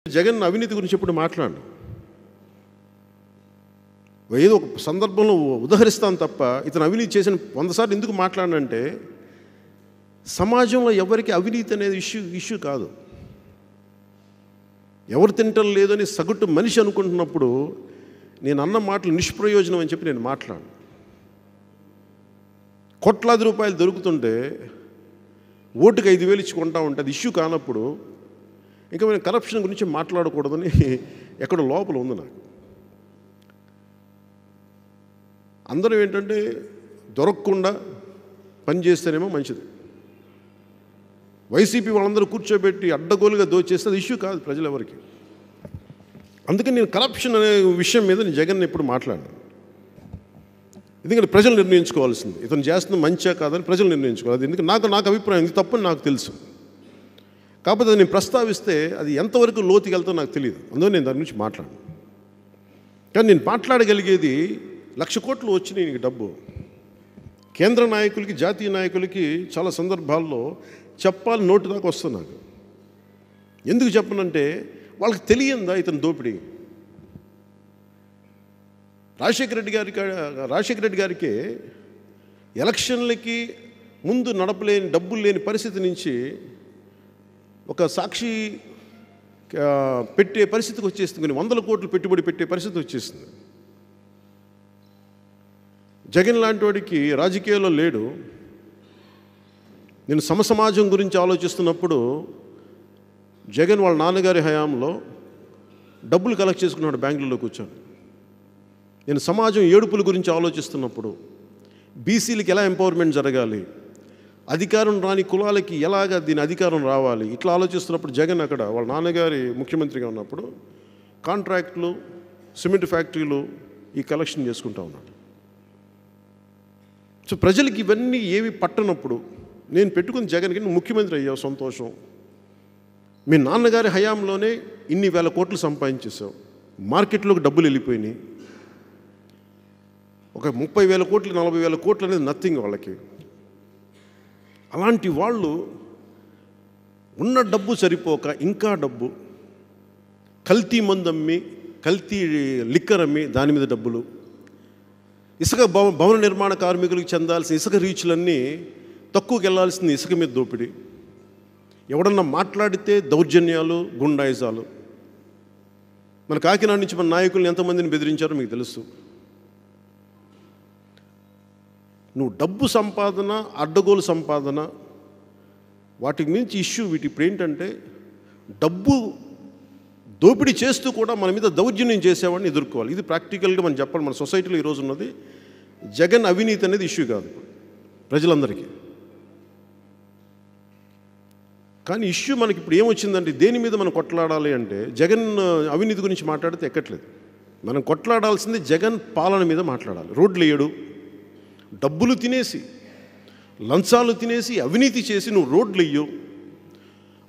జగన్ అవినీతి గురించి ఎప్పుడు మాట్లాడు. ఏదో ఒక సందర్భంలో ఉదహరిస్తాను తప్ప ఇతను అవినీతి చేసిన 100 సార్లు ఎందుకు మాట్లాడనంటే సమాజంలో ఎవరికి అవినీతి అనేది ఇష్యూ కాదు. ఎవరు తింటం లేదని సగటు మనిషి అనుకుంటున్నప్పుడు నేను అన్న మాటలు నిష్ప్రయోజనం అని చెప్పి నేను మాట్లాడు. కోట్లాది రూపాయలు దొరుకుతుంటే ఓటుకు 5,000 ఇచ్చి కొంటా ఉంటే అది ఇష్యూ కానప్పుడు ఇంకా నేను కరప్షన్ గురించి మాట్లాడకూడదని ఎక్కడో లోపల ఉంది నాకు. అందరం ఏంటంటే దొరకకుండా పనిచేస్తేనేమో మంచిది. వైసీపీ వాళ్ళందరూ కూర్చోబెట్టి అడ్డగోలుగా దోచేస్తే అది ఇష్యూ కాదు ప్రజలెవరికి. అందుకని నేను కరప్షన్ అనే విషయం మీద నేను జగన్ ఎప్పుడు మాట్లాడాను. ఎందుకంటే ప్రజలు నిర్ణయించుకోవాల్సింది ఇతను చేస్తున్న మంచిగా కాదని ప్రజలు నిర్ణయించుకోవాలి. ఎందుకంటే నాకు అభిప్రాయం ఇది తప్పని నాకు తెలుసు. కాకపోతే నేను ప్రస్తావిస్తే అది ఎంతవరకు లోతుకి వెళ్తామో నాకు తెలియదు. అందువల్ల నేను దాని గురించి మాట్లాడను. కానీ నేను మాట్లాడగలిగేది 1,00,000 కోట్లు వచ్చినాయి నీకు డబ్బు. కేంద్ర నాయకులకి జాతీయ నాయకులకి చాలా సందర్భాల్లో చెప్పాలి నోటు దాకా వస్తుంది నాకు. ఎందుకు చెప్పనంటే వాళ్ళకి తెలియందా ఇతను దోపిడీ. రాజశేఖర రెడ్డి గారికి ఎలక్షన్లకి ముందు నడపలేని డబ్బులు లేని పరిస్థితి నుంచి ఒక సాక్షి పెట్టే పరిస్థితికి వచ్చేస్తుంది. కొన్ని 100 కోట్లు పెట్టుబడి పెట్టే పరిస్థితి వచ్చేస్తుంది. జగన్ లాంటి వాడికి రాజకీయాల్లో లేడు. నేను సమసమాజం గురించి ఆలోచిస్తున్నప్పుడు జగన్ వాళ్ళ నాన్నగారి హయాంలో డబ్బులు కలెక్ట్ చేసుకున్నాడు బెంగళూరులో కూర్చొని. నేను సమాజం ఏడుపుల గురించి ఆలోచిస్తున్నప్పుడు బీసీలకి ఎలా ఎంపవర్మెంట్ జరగాలి, అధికారం రాని కులాలకి ఎలాగ దీని అధికారం రావాలి, ఇట్లా ఆలోచిస్తున్నప్పుడు జగన్ అక్కడ వాళ్ళ నాన్నగారి ముఖ్యమంత్రిగా ఉన్నప్పుడు కాంట్రాక్టులు, సిమెంట్ ఫ్యాక్టరీలు ఈ కలెక్షన్ చేసుకుంటూ ఉన్నాడు. సో ప్రజలకి ఇవన్నీ ఏవి పట్టనప్పుడు నేను పెట్టుకుని జగన్కి నువ్వు ముఖ్యమంత్రి అయ్యావు సంతోషం, మీ నాన్నగారి హయాంలోనే ఇన్ని వేల కోట్లు సంపాదించేసావు, మార్కెట్లోకి డబ్బులు వెళ్ళిపోయినాయి, ఒక 30,000 కోట్లు 40,000 కోట్లు అనేది నథింగ్ వాళ్ళకి. అలాంటి వాళ్ళు ఉన్న డబ్బు సరిపోక ఇంకా డబ్బు కల్తీ మందు అమ్మి కల్తీ లిక్కర్ అమ్మి దాని మీద డబ్బులు, ఇసుక భవన నిర్మాణ కార్మికులకు చెందాల్సిన ఇసుక రీచ్లన్నీ తక్కువకి వెళ్ళాల్సింది ఇసుక మీద దోపిడీ, ఎవడన్నా మాట్లాడితే దౌర్జన్యాలు, గుండాయిజాలు. మన కాకినాడ నుంచి మన నాయకులను ఎంతమందిని బెదిరించారో మీకు తెలుసు. నువ్వు డబ్బు సంపాదన, అడ్డగోలు సంపాదన, వాటికి మించి ఇష్యూ వీటి ఇప్పుడు ఏంటంటే డబ్బు దోపిడీ చేస్తూ కూడా మన మీద దౌర్జన్యం చేసేవాడిని ఎదుర్కోవాలి. ఇది ప్రాక్టికల్గా మనం చెప్పాలి. మన సొసైటీలో ఈరోజు ఉన్నది జగన్ అవినీతి అనేది ఇష్యూ కాదు ప్రజలందరికీ. కానీ ఇష్యూ మనకి ఇప్పుడు ఏమొచ్చిందంటే దేని మీద మనం కొట్లాడాలి అంటే జగన్ అవినీతి గురించి మాట్లాడితే ఎక్కట్లేదు. మనం కొట్లాడాల్సింది జగన్ పాలన మీద మాట్లాడాలి. రోడ్లు వేయడు, డబ్బులు తినేసి లంచాలు తినేసి అవినీతి చేసి నువ్వు రోడ్లు వేయవు,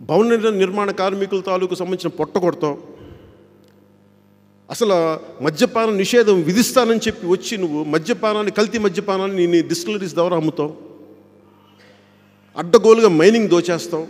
భవన నిర్మాణ కార్మికుల తాలూకు సంబంధించిన పొట్ట కొడతావు, అసలు మద్యపాన నిషేధం విధిస్తానని చెప్పి వచ్చి నువ్వు మద్యపానాన్ని, కల్తీ మద్యపానాన్ని నీ డిస్టిలరీస్ ద్వారా అమ్ముతావు, అడ్డగోలుగా మైనింగ్ దోచేస్తావు.